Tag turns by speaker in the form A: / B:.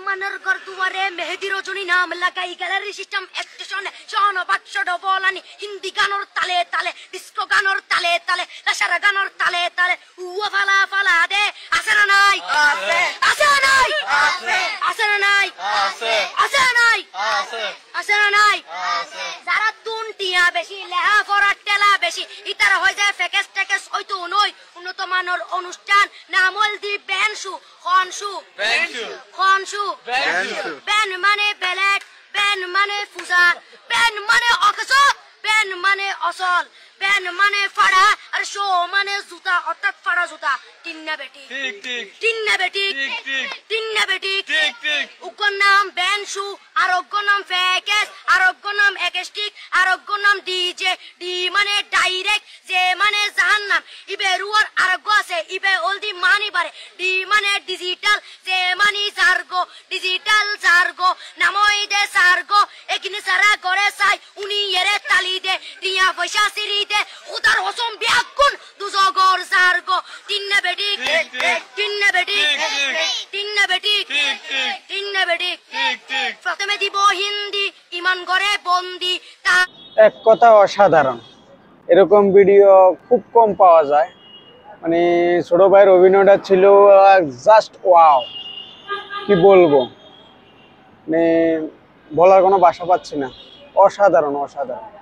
A: মুসলমানের ঘর দুয়ারে মেহেদি রজনী নাম লাগাই গ্যালারি সিস্টেম স্টেশনে শোন বাক্স ডবলানি হিন্দি গানের তালে তালে ডিস্কো গানের তালে তালে লাসারা গানের তালে তালে উয়া ফালা ফালা দে আছে না নাই আছে আছে না নাই আছে আছে না নাই আছে আছে না নাই আছে আছে না নাই আছে যারা তুনটিয়া বেশি লেহা পড়া টেলা বেশি ইতারা হয়ে যায় ফেকেস টেকেস হয়তো নয় উন্নত মানের অনুষ্ঠান নামল দি বেনশু খনশু খনশু বেন মানে বেলেট বেন মানে ফুজা বেন মানে অকস বেন মানে অসল বেন মানে ফাড়া আর শো মানে জুতা অর্থাৎ ফাড়া জুতা তিন্না বেটি ঠিক ঠিক তিন্না বেটি ঠিক ঠিক তিন্না বেটি ঠিক ঠিক উকর নাম বেনশু আর অগ্র নাম ফেকেস আর অগ্র নাম একেস্টিক আর অগ্র নাম ডিজে ডি মানে ডাইরেক্ট যে মানে জাহান্নাম ইবে রুয়ার আরগো আছে ইবে অলদি মানি বারে ডি মানে ডিজিটাল যে মানি জার্গো ডিজিটাল জার্গো নামই দে সার্গো একিনি সারা করে চাই উনি এরে তালি দে রিয়া পয়সা সিরি দে উদার হসম বিয়াকুন দুজগর জার্গো তিন্না বেটি তিন্না বেটি তিন্না বেটি তিন্না বেটি প্রথমে দিব হিন্দি ইমান করে বন্দি তা
B: এক কথা অসাধারণ এরকম ভিডিও খুব কম পাওয়া যায় মানে ছোট ভাইয়ের অভিনয়টা ছিল জাস্ট ওয়াও কি বলবো মানে বলার কোনো ভাষা পাচ্ছি না অসাধারণ অসাধারণ